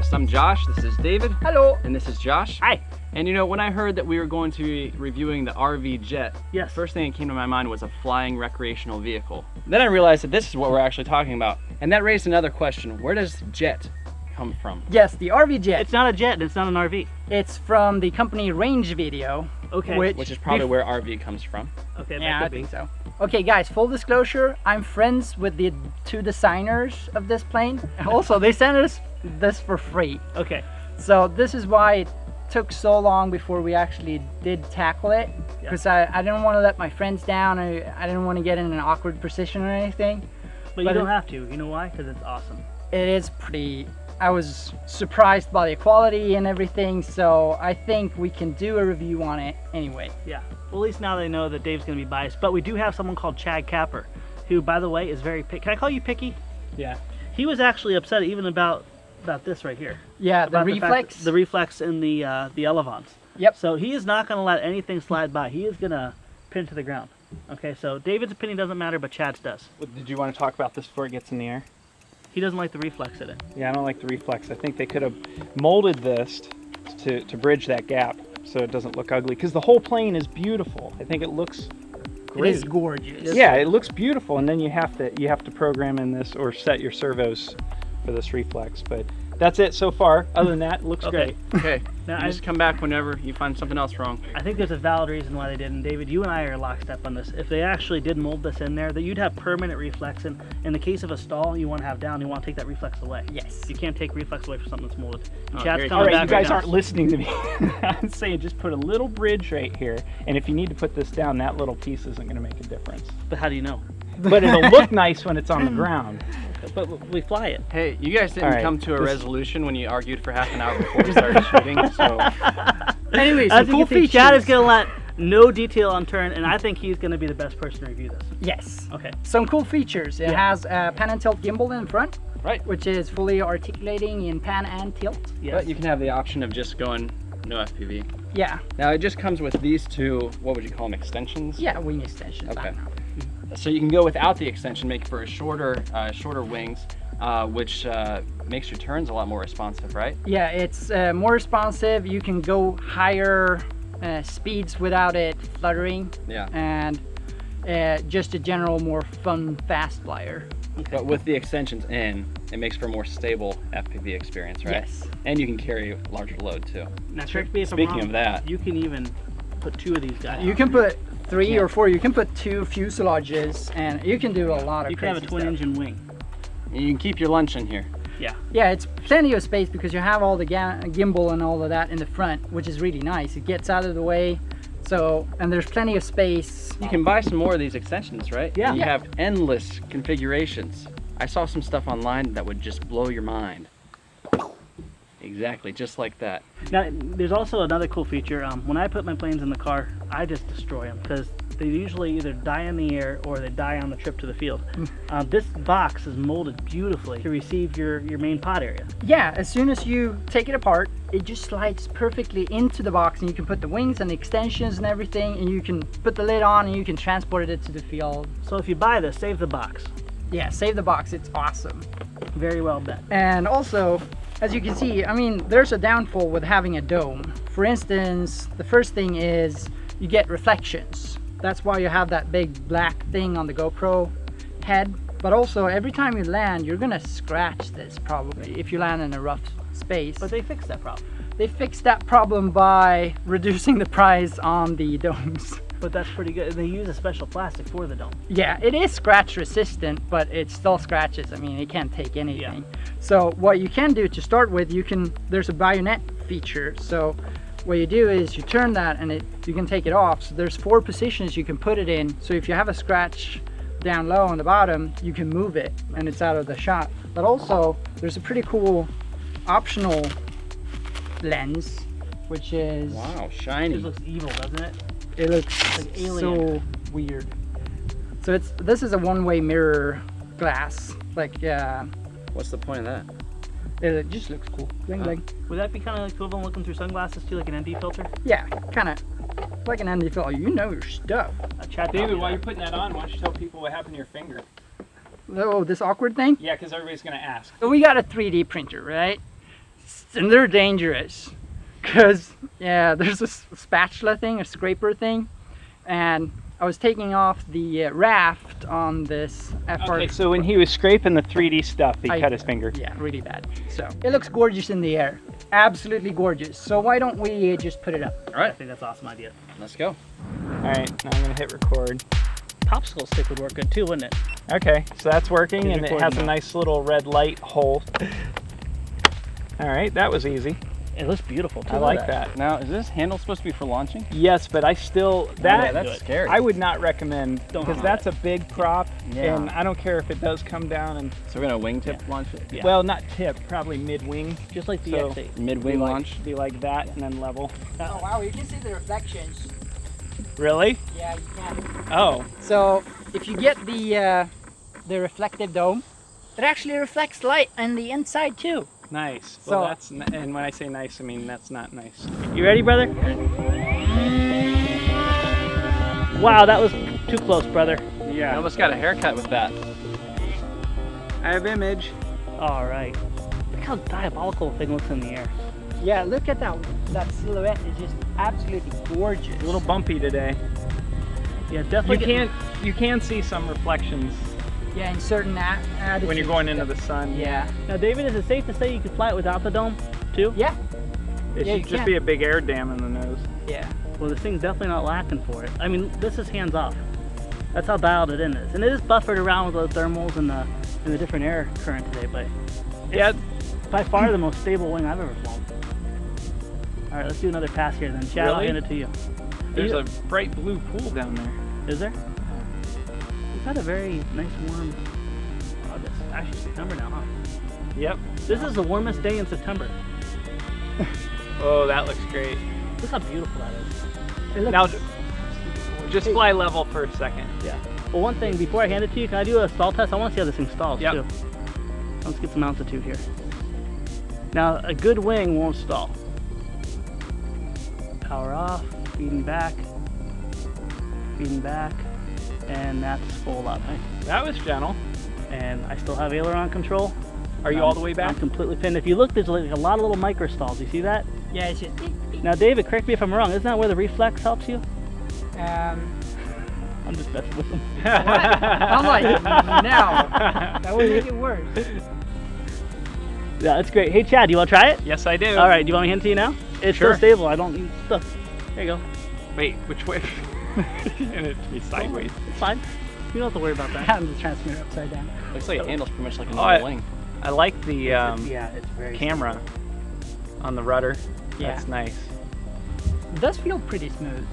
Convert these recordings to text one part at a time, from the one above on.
podcast. I'm Josh, this is David. Hello. And this is Josh. Hi. And you know, when I heard that we were going to be reviewing the RV Jet, yes, first thing that came to my mind was a flying recreational vehicle. Then I realized that this is what we're actually talking about. And that raised another question. Where does Jet come from? Yes, the RV Jet. It's not a jet, it's not an RV. It's from the company Range Video. Okay. Which is probably where RV comes from. Okay, yeah, that I could think be. so. Okay, guys, full disclosure, I'm friends with the two designers of this plane. Also, they sent us this for free. Okay. So this is why it took so long before we actually did tackle it. Because I didn't want to let my friends down. I didn't want to get in an awkward position or anything. But you don't have to. You know why? Because it's awesome. It is pretty... I was surprised by the quality and everything, so I think we can do a review on it anyway. Yeah. Well, at least now they know that Dave's going to be biased. But we do have someone called Chad Capper, who, by the way, is very picky. Can I call you picky? Yeah. He was actually upset even about this right here. Yeah, the reflex. The reflex in the elevons. Yep. So he is not going to let anything slide by. He is going to pin to the ground. Okay, so David's opinion doesn't matter, but Chad's does. Did you want to talk about this before it gets in the air? He doesn't like the reflex in it. Yeah, I don't like the reflex. I think they could have molded this to bridge that gap so it doesn't look ugly. Because the whole plane is beautiful. I think it looks great. It is gorgeous. Yeah, it looks beautiful, and then you have to program in this or set your servos for this reflex. But that's it so far. Other than that, it looks great. Okay. Now, You just come back whenever you find something else wrong. I think there's a valid reason why they did, and David, you and I are lockstep on this. If they actually did mold this in there, that you'd have permanent reflex, and in the case of a stall you want to have down, you want to take that reflex away. Yes. You can't take reflex away from something that's molded. And Oh, Chad's very coming good. All right, back you guys now. aren't listening to me. I'm saying just put a little bridge right here, and if you need to put this down, that little piece isn't going to make a difference. But how do you know? But it'll look nice when it's on the ground. But we fly it. Hey, you guys didn't All right, come to a resolution when you argued for half an hour before we started shooting, so... Anyways, As some you cool can see, features. Chad is going to let no detail unturned, and I think he's going to be the best person to review this. Yes. Okay. Some cool features. It has a pan and tilt gimbal in front. Right. Which is fully articulating in pan and tilt. Yes. But you can have the option of just going no FPV. Yeah. Now it just comes with these two, what would you call them, extensions? Yeah, wing extensions. Okay. I don't know. So you can go without the extension, make for a shorter wings, which makes your turns a lot more responsive, right? Yeah, it's more responsive. You can go higher speeds without it fluttering. Yeah. And just a general more fun fast flyer. But with the extensions in, it makes for a more stable FPV experience, right? Yes. And you can carry a larger load too. Now, correct me if I'm Speaking wrong, of that, you can even put two of these guys. You can put 3 or 4. You can put 2 fuselages, and you can do a lot of. You can have a crazy twin stuff. engine wing. you can keep your lunch in here. Yeah. Yeah, it's plenty of space because you have all the gimbal and all of that in the front, which is really nice. It gets out of the way, so and there's plenty of space. You can buy some more of these extensions, right? Yeah. And you Yeah. have endless configurations. I saw some stuff online that would just blow your mind. Exactly, just like that. Now, there's also another cool feature. When I put my planes in the car, I just destroy them because they usually either die in the air or they die on the trip to the field. This box is molded beautifully to receive your main pod area. Yeah, as soon as you take it apart, it just slides perfectly into the box, and you can put the wings and the extensions and everything, and you can put the lid on and you can transport it to the field. So if you buy this, save the box. Yeah, save the box. It's awesome. Very well done. And also, as you can see, I mean, there's a downfall with having a dome. For instance, the first thing is you get reflections. That's why you have that big black thing on the GoPro head. But also, every time you land, you're gonna scratch this probably if you land in a rough space. But they fixed that problem. They fixed that problem by reducing the price on the domes. But that's pretty good. They use a special plastic for the dome. Yeah, it is scratch resistant, but it still scratches. I mean, it can't take anything. Yeah. So what you can do to start with, there's a bayonet feature. So what you do is you turn that and you can take it off. So there's 4 positions you can put it in. So if you have a scratch down low on the bottom, you can move it and it's out of the shot. But also there's a pretty cool optional lens, which is, Wow, It shiny. just looks evil, doesn't it? it looks Like alien. so weird. So this is a one-way mirror glass. Like What's the point of that? it just looks cool. Bling bling. Would that be kind of equivalent looking through sunglasses too, like an ND filter? Yeah, kind of like an ND filter. You know your stuff. A chat David, while you're putting that on, why don't you tell people what happened to your finger? Oh, this awkward thing? Yeah, because everybody's going to ask. So we got a 3D printer, right? And they're dangerous. Because, yeah, there's a spatula thing, a scraper thing. And I was taking off the raft on this FR. Okay, so when he was scraping the 3D stuff, he cut his finger. Yeah, really bad. So it looks gorgeous in the air. Absolutely gorgeous. So why don't we just put it up? All right, I think that's an awesome idea. let's go. All right, now I'm gonna hit record. Popsicle stick would work good too, wouldn't it? Okay, so that's working, It's and it recording has a now. nice little red light hole. All right, that was easy. It looks beautiful too. I like that. Now, is this handle supposed to be for launching? Yes, but I still Yeah, that that's scary. I would not recommend Don't because do that's a big prop, Yeah. and I don't care if it does come down and So we're gonna wingtip launch it? Yeah. well, not tip, probably mid-wing. Just like the So- X8. Mid-wing Be launch? like, be like that and then level. Oh wow, you can see the reflections. Really? Yeah, you can. Oh, So if you get the reflective dome, it actually reflects light on the inside too. nice. So- Well, and when I say nice, I mean that's not nice. You ready, brother? Wow, that was too close, brother. I Yeah. almost got a haircut with that. I have image. All right. Look how diabolical the thing looks in the air. Yeah, look at that. That silhouette is just absolutely gorgeous. A little bumpy today. Yeah, definitely. You can see some reflections Yeah, in certain attitudes. when you're going into the sun. Yeah. Now, David, is it safe to say you could fly it without the dome, too? Yeah. It Yeah, should you just can. be a big air dam in the nose. Yeah. Well, this thing's definitely not lacking for it. I mean, this is hands off. That's how dialed it in is, and it is buffered around with the thermals and the different air current today. But Yeah. by far the most stable wing I've ever flown. All right, let's do another pass here then. Chad, I'll Really? hand it to you. There's a bright blue pool down there. Is there? We've had a very nice warm August. Actually, September now, huh? Yep. This is the warmest day in September. Oh, that looks great. Look how beautiful that is. It looks Now, just fly level for a second. Yeah. Well, one thing, before I hand it to you, can I do a stall test? I want to see how this thing stalls, Yep. too. Let's get some altitude here. Now, a good wing won't stall. Power off, feeding back, and that's full up. That was gentle. And I still have aileron control. Are you all the way I'm back? completely pinned. If you look, there's like a lot of little micro stalls. You see that? Yeah, it's just. Now, David, correct me if I'm wrong. Isn't that where the reflex helps you? Um, I'm just messing with them. I'm like, no. That would make it worse. Yeah, that's great. Hey, Chad, do you want to try it? Yes, I do. All right, do you want me to hand it to you now? It's Sure. still stable. I don't need stuff. There you go. Wait, which way? And it to be sideways. It's fine. You don't have to worry about that. Having the transmitter upside down. Looks like it handles pretty much like a Oh, normal wing. I like the Yeah, it's very camera on the rudder. Yeah. That's nice. It does feel pretty smooth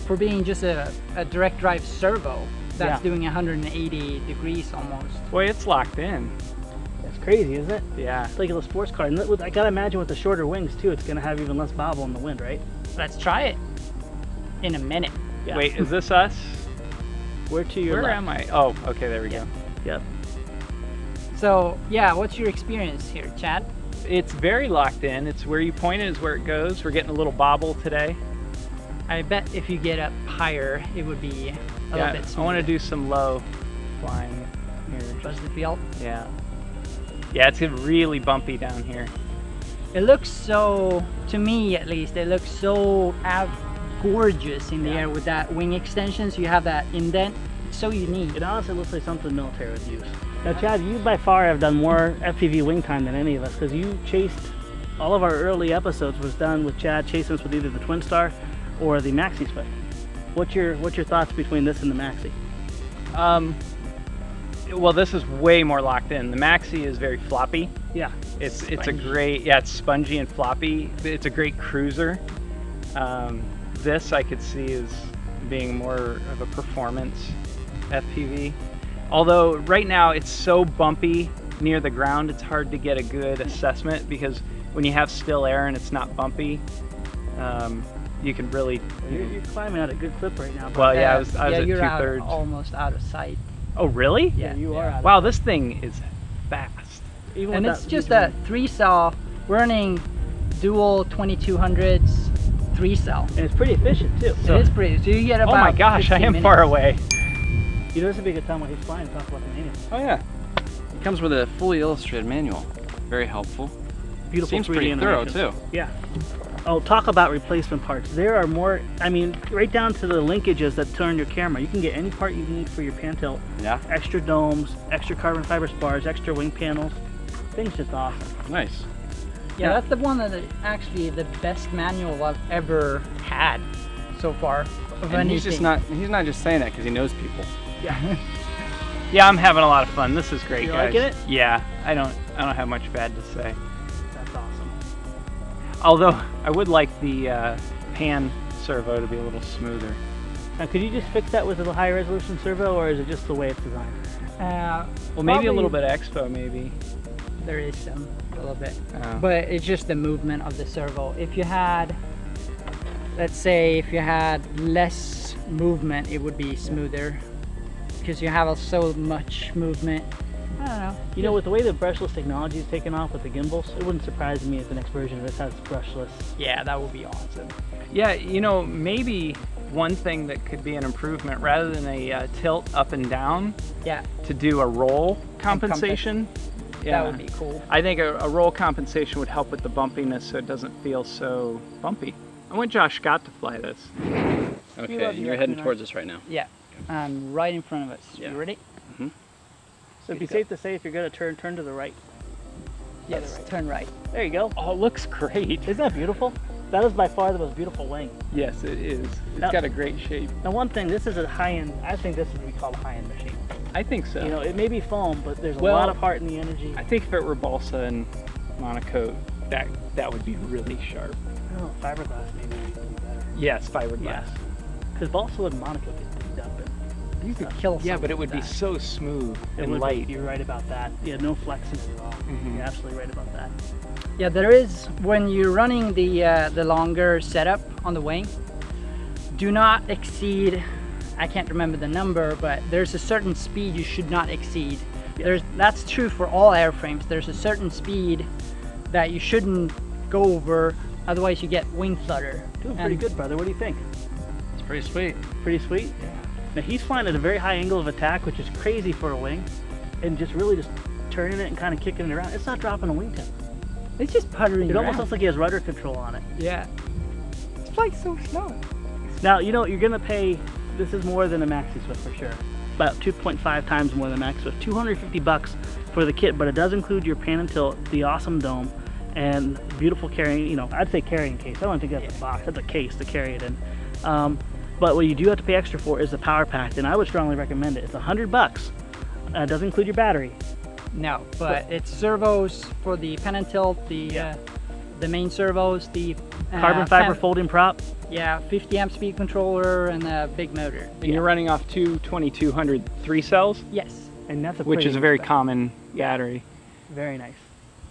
for being just a direct drive servo that's Yeah. doing 180 degrees almost. Boy, it's locked in. It's crazy, isn't it? Yeah. It's like a little sports car. And I gotta imagine with the shorter wings too, it's gonna have even less bobble in the wind, right? Let's try it in a minute. Yeah. Wait, is this us? We're to your Where left. am I? Oh, okay, there we go. Yep. So yeah, what's your experience here, Chad? It's very locked in. It's where you point it is where it goes. We're getting a little bobble today. I bet if you get up higher, it would be a little bit I smoother. want to do some low flying here. Does it feel? Yeah. Yeah, it's getting really bumpy down here. It looks so, to me at least, it looks so gorgeous in the Yeah. air with that wing extension. So you have that indent. It's so unique. It honestly looks like something the military would use. Now, Chad, you by far have done more FPV wing time than any of us because you chased, all of our early episodes was done with Chad chasing us with either the Twin Star or the Maxi Spec. What's your thoughts between this and the Maxi? Well, this is way more locked in. The Maxi is very floppy. Yeah. It's a Spongy. great, yeah, it's spongy and floppy. It's a great cruiser. This I could see as being more of a performance FPV. Although right now it's so bumpy near the ground, it's hard to get a good assessment because when you have still air and it's not bumpy, you can really. You're climbing at a good clip right now. Well, yeah, I was at you're out, 2/3. almost out of sight. Oh, really? Yeah, you are. Out of Wow, this thing is fast. Even And with it's that just huge a wing. 3-cell, running dual 2200s 3-cell. And it's pretty efficient too. So it is pretty. So you get about. Oh my gosh, I 15 am far minutes. away. You know, this would be a good time when he's flying to talk about the manual. Oh yeah. It comes with a fully illustrated manual. Very helpful. beautiful Seems 3D pretty thorough animations. too. Yeah. Oh, talk about replacement parts. There are more, I mean, right down to the linkages that turn your camera. You can get any part you need for your pan tilt. Yeah. Extra domes, extra carbon fiber spars, extra wing panels. Thing's just awesome. Nice. Yeah, that's the one that actually the best manual I've ever had so far of And he's anything. not just saying that because he knows people. Yeah. Yeah, I'm having a lot of fun. This is great, You guys. liking it? Yeah, I don't have much bad to say. That's awesome. Although I would like the pan servo to be a little smoother. Now, could you just fix that with a high resolution servo, or is it just the way it's designed? Well, maybe a little Probably- bit expo, maybe. There is some, a little bit. Oh. But it's just the movement of the servo. If you had, let's say, if you had less movement, it would be smoother. Because you have so much movement. I don't know. You know, with the way the brushless technology is taken off with the gimbals, it wouldn't surprise me if the next version of this has brushless. Yeah, that would be awesome. Yeah, you know, maybe one thing that could be an improvement, rather than a tilt up and down, Yeah, to do a roll compensation. that would be cool. I think a roll compensation would help with the bumpiness so it doesn't feel so bumpy. I want Josh Scott to fly this. Okay, and you're heading towards us right now. Yeah, right in front of us. Yeah. You ready? Mm-hmm. So it'd be safe to say if you're going to turn to the right. Yes, turn right. There you go. Oh, it looks great. Isn't that beautiful? That is by far the most beautiful wing. Yes, it is. It's Now- got a great shape. Now, one thing, this is a high-end, I think this is what we call a high-end machine. I think so. You know, it may be foam, but there's a Well, lot of heart in the energy. I think if it were balsa and monocoat, that would be really sharp. I don't know, fiberglass maybe would be better. Yes, fiberglass. Yeah. Because balsa and monocoat get beat up. And You could kill Yeah, but it would be that. so smooth it and would be- light. You're right about that. Yeah, no flexing at all. Mhm. You're absolutely right about that. Yeah, there is, when you're running the longer setup on the wing, do not exceed, I can't remember the number, but there's a certain speed you should not exceed. That's true for all airframes. There's a certain speed that you shouldn't go over, otherwise you get wing flutter. Doing pretty good, brother. What do you think? It's pretty sweet. Pretty sweet? Yeah. Now he's flying at a very high angle of attack, which is crazy for a wing, and just really just turning it and kind of kicking it around. It's not dropping a wingtip. It's just puttering It almost around. looks like he has rudder control on it. Yeah. It's flying so slow. Now, you know, you're gonna pay, this is more than a Maxi Swift for sure. About 2.5 times more than Maxi Swift. $250 for the kit, but it does include your pan and tilt, the awesome dome, and beautiful carrying, you know, I'd say carrying case. I don't think that's a box, that's a case to carry it in. But what you do have to pay extra for is the power pack, and I would strongly recommend it. It's $100. It does include your battery. No, but it's servos for the pen and tilt, the main servos, the Carbon fiber folding prop. Yeah, 50 amp speed controller and a big motor. And you're running off two 2200 3 cells, Yes. And that's a which pretty is a very nice common battery. spec. Very nice.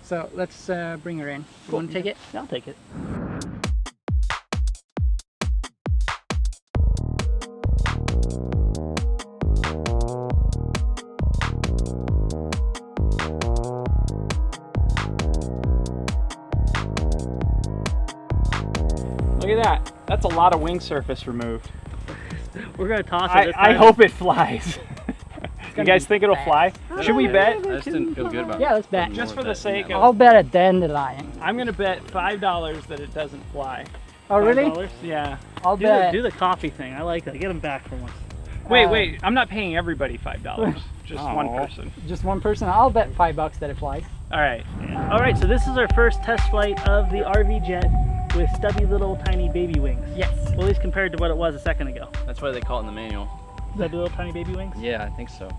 So let's bring her in. You want to take it? I'll take it. Look at that. That's a lot of wing surface removed. We're gonna toss it. this I time. hope it flies. You gonna guys be think it'll fast. fly? Should we bet? I just didn't feel good about Yeah, let's bet. Just for the sake of, I'll bet a dandelion. I'm gonna bet $5 that it doesn't fly. Oh, really? $5? Yeah. I'll Do bet. the coffee thing. I like that. Get them back for once. Wait. I'm not paying everybody $5. Just one Aw. person. Just one person. I'll bet $5 that it flies. All right. All right, so this is our first test flight of the RV jet with stubby little tiny baby wings. Yes. Well, at least compared to what it was a second ago. That's why they call it in the manual. Stubby little tiny baby wings. Yeah, I think so.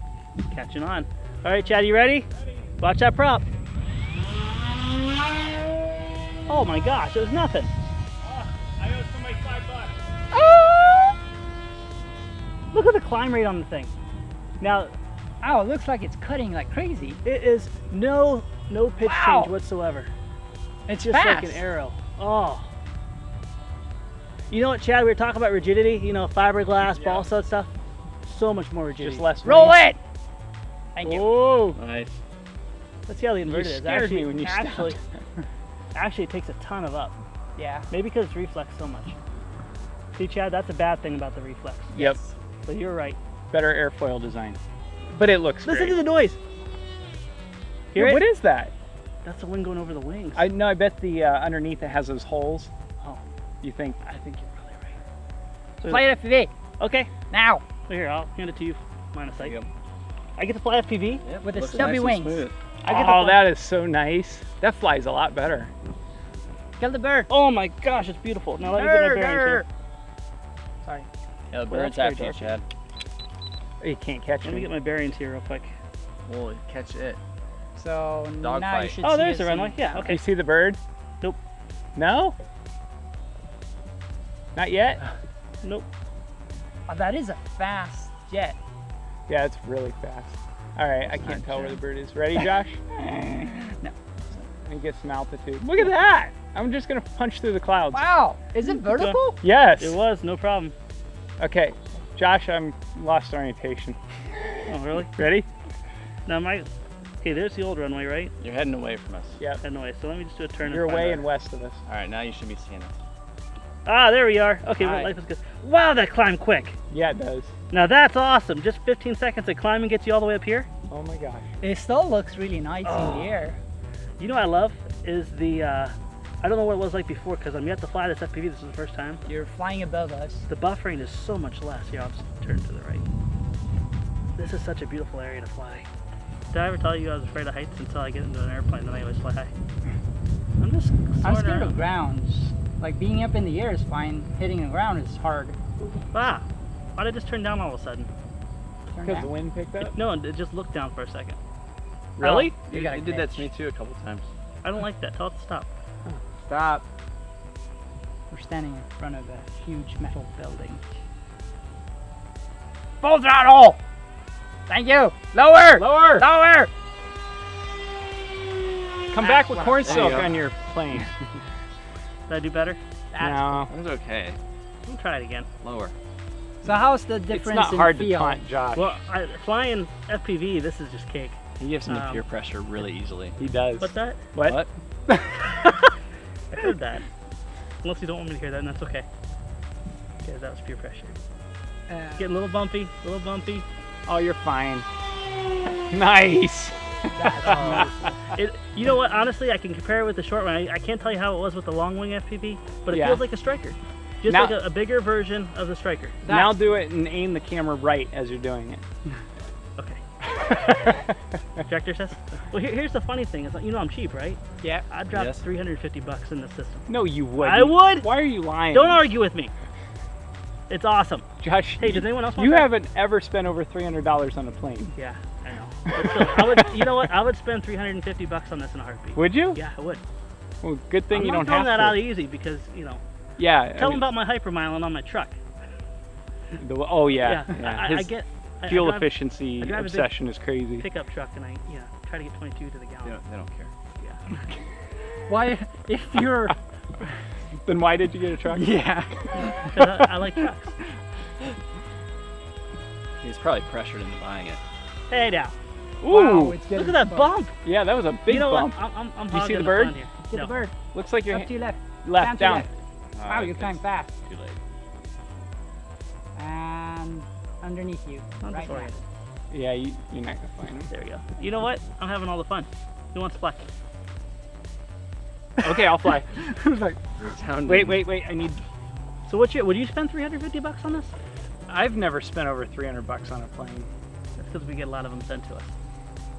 Catching on. All right, Chad, you ready? Watch that prop. Oh my gosh, it was nothing. I owe somebody $5. Look at the climb rate on the thing. Now, Oh, it looks like it's cutting like crazy. it is no pitch Wow. change whatsoever. It's Just fast. like an arrow. Oh. You know what, Chad? We were talking about rigidity. You know, fiberglass, balsa and stuff. So much more rigidity. Just less Roll wings. it. Thank you. Oh, Nice. Let's see how the inverted is. scared me when you actually, stopped. actually, it takes a ton of up. Yeah. Maybe because it's reflex so much. See, Chad, that's a bad thing about the reflex. Yep. But you're right. Better airfoil design. But it looks Listen great. to the noise. Hear Yeah, it? what is that? That's the wind going over the wings. I bet the underneath it has those holes. Oh, You think? I think you're probably right. So, Flight FPV okay, now here, I'll hand it to you. Line of sight. There you go. I get to fly FPV. Yep, with the looks stubby nice and wings. smooth. I get to Oh, fly. that is so nice. That flies a lot better. Kill the bird. Oh my gosh, it's beautiful. Now let me get my bearings here. Sorry. Yeah, the Well, bird's that's after you, very Chad. You can't catch Let me me. get my bearings here real quick. We'll catch it. So Dog now you fight. should Oh, see there's us the runway. in- Yeah, You okay. see the bird? Nope. No? Not yet? Nope. Oh, that is a fast jet. Yeah, it's really fast. All right, I can't tell where the bird is. Ready, Josh? No. And get some altitude. Look at that! I'm just gonna punch through the clouds. Wow, is it vertical? Yes. It was, no problem. Okay, Josh, I'm lost orientation. Oh, really? Ready? Now okay, there's the old runway, right? You're heading away from us. Yep. Heading away. So let me just do a turn. You're and find away our- and west of us. All right, now you should be seeing us. Ah, there we are. Okay, well, Hi. life is good. Wow, that climbed quick. Yeah, it does. Now that's awesome. Just 15 seconds of climbing gets you all the way up here. Oh my gosh. It still looks really nice in Oh. the air. You know what I love is the, I don't know what it was like before because I'm yet to fly this FPV. This is the first time. You're flying above us. The buffering is so much less. Here, I'll just turn to the right. This is such a beautiful area to fly. Did I ever tell you I was afraid of heights until I get into an airplane, then I always fly high? I'm just I'm soaring scared of around. grounds. Like being up in the air is fine. Hitting the ground is hard. Ah, why did I just turn down all of a sudden? Turn Because the down. wind picked up? No, it just looked down for a second. Really? You gotta It did that catch. to me too a couple times. I don't like that. Tell it to stop. Stop. We're standing in front of a huge metal building. Full throttle! Thank you! Lower! Lower! Lower! Come back with corn There you silk go. on your plane. Did I do better? No. That was okay. We'll try it again. Lower. So how's the It's difference not in hard to feel? taunt Josh. Well, flying FPV, this is just cake. He gives him the Um, peer pressure really easily. He does. What's that? What? I heard that. Unless you don't want me to hear that, and that's okay. Okay, that was peer pressure. Getting a little bumpy, a little bumpy. Oh, you're fine. Nice. You know what? Honestly, I can compare it with the short one. I can't tell you how it was with the long wing FPV, but it Yeah. feels like a Striker. Just Now- like a bigger version of the Striker. Now do it and aim the camera right as you're doing it. Okay. Director says. Well, here's the funny thing. Is that, you know I'm cheap, right? Yeah. I dropped Yes. $350 in the system. No, you wouldn't. I would. Why are you lying? Don't argue with me. It's awesome. Josh, Hey, does anyone else want you that? haven't ever spent over $300 on a plane. Yeah, I know. But still, I would. You know what? I would spend $350 on this in a heartbit. Would you? Yeah, I would. Well, good thing I'm you not don't throwing have that to. out easy because Yeah. Tell them about my hypermiling on my truck. Oh yeah. I His get I fuel drive efficiency I drive a big obsession is crazy. pickup truck and I try to get 22 to the They gallon. don't care. Yeah. Why, if you're... Then why did you get a truck? Yeah. 'Cause I like trucks. He's probably pressured into buying it. Hey now, Ooh. Wow, it's look getting at that bump. Yeah, that was a big you know bump. what? I'm You see hogging the bird? fun here. Get No. the bird. Looks like you're Up to your left. left Down down. to Oh, Wow, you it's climb fast. Too late. And underneath you. I'm Right now. disoriented. Yeah, you're not gonna find him. There we go. You know what? I'm having all the fun. Who wants to fly? Okay, I'll fly. Sounding- Wait. I need. So would you spend $350 on this? I've never spent over $300 on a plane. That's because we get a lot of them sent to us.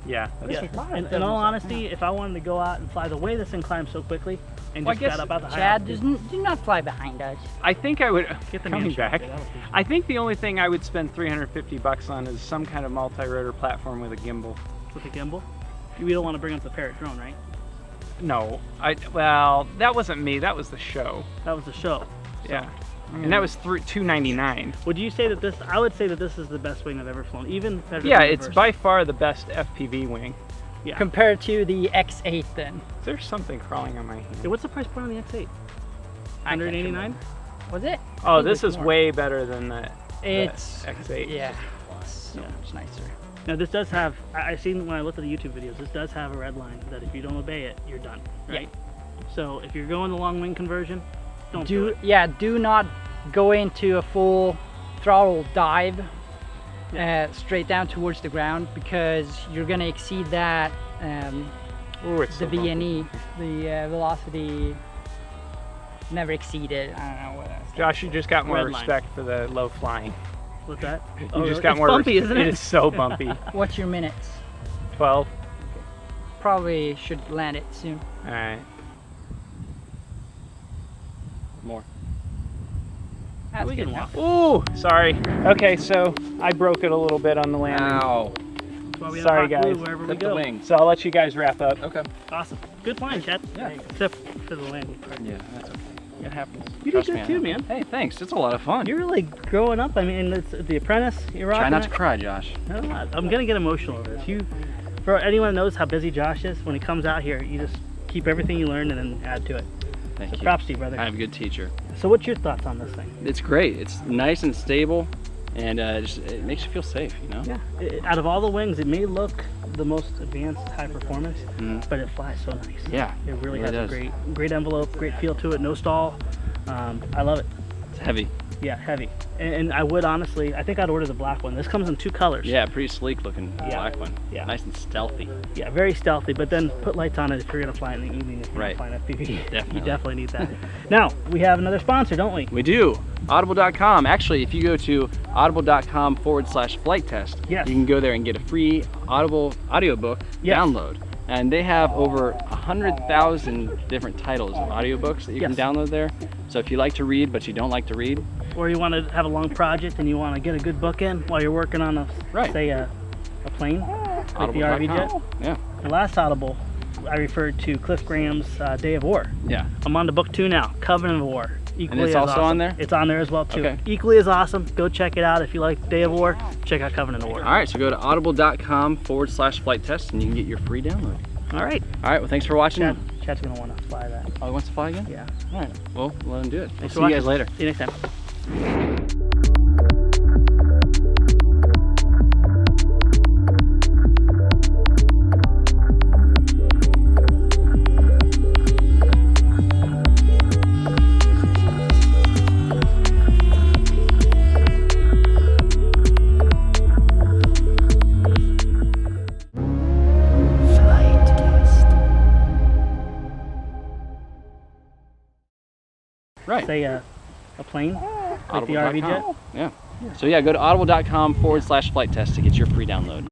Yeah. Yeah. a lot of In them, all so, honesty, if I wanted to go out and fly the way this thing climbs so quickly and Well, just I guess, got up out the high Chad, altitude- do not fly behind us. I think I would. Get the coming man shot back. there, that'll teach you. I think the only thing I would spend $350 on is some kind of multi-rotor platform with a gimbal. With a gimbal. We don't want to bring up the Parrot drone, right? No, well, that wasn't me. That was the show. That was the show. Yeah, and that was $299. Would you say that this? I would say that this is the best wing I've ever flown. Even better. Yeah, than the it's Versa. by far the best FPV wing. Yeah. Compared to the X8 then. There's something crawling on my Hey, hand. what's the price point on the X8? I can't 189. Was it? Oh, I think this it's is more. way better than the It's... X8. Yeah. So Yeah. much nicer. Now this does have. I seen when I looked at the YouTube videos. This does have a red line that if you don't obey it, you're done. Right. So if you're going the long wing conversion, don't do it. Do not go into a full throttle dive straight down towards the ground because you're gonna exceed that Ooh, it's the so bumpy. VNE, the velocity never exceeded. I don't know what that's. Josh, you just got more Red line. respect for the low flying. What's that? You Oh, just got it's more. bumpy, isn't it? It is so bumpy. What's your minutes? 12. Probably should land it soon. All right. More. That's We good can enough. walk. Ooh, sorry. Okay, so I broke it a little bit on the landing. Ow. That's why we have Sorry, hot glue guys. wherever we Clip the go. wings. So I'll let you guys wrap up. Okay. Awesome. Good flying, Chad. Yeah. Except for the landing part. Yeah, that's okay. It happens. You Trust did me, good I too, know. man. Hey, thanks. It's a lot of fun. You're really growing up. I mean, it's The Apprentice. You're rocking Try not to it. cry, Josh. No, I'm gonna get emotional over this. For anyone that knows how busy Josh is, when he comes out here, you just keep everything you learned and then add to it. Thank So you. props to you, brother. I have a good teacher. So what's your thoughts on this thing? It's great. It's nice and stable, and it makes you feel safe, you know? Yeah. Out of all the wings, it may look the most advanced, high performance, Mhm. but it flies so nice. Yeah. It really It has does. a great envelope, great feel to it, no stall. I love it. It's heavy. Yeah, heavy. And I would honestly, I think I'd order the black one. This comes in 2 colors. Yeah, pretty sleek looking black one. Yeah. Nice and stealthy. Yeah, very stealthy, but then put lights on it if you're gonna fly in the evening. If you're Right. gonna fly in FPV. Definitely. You definitely need that. Now, we have another sponsor, don't we? We do. Audible.com. Actually, if you go to audible.com/flight test, Yes. you can go there and get a free Audible audiobook Yes. download. And they have over 100,000 different titles of audiobooks that you Yes. can download there. So if you like to read, but you don't like to read, Or you want to have a long project and you want to get a good book in while you're working on Right. say a plane, like the RV jet. Audible.com. Yeah. The last Audible, I referred to Cliff Graham's Day of War. Yeah. I'm on to book 2 now, Covenant of War. Equally it's as also awesome. on there? It's on there as well too. Okay. Equally as awesome. Go check it out if you like Day of War. Check out Covenant of War. All right, so go to audible.com/flight test and you can get your free download. All right. All right, well, thanks for watching. Chad's gonna want to fly that. Oh, he wants to fly again? Yeah. All right, well, let him do it. We'll Thanks see for you guys watching. later. See you next time. Right. Say a plane, like the RV jet. Yeah. So yeah, go to audible.com/flight test to get your free download.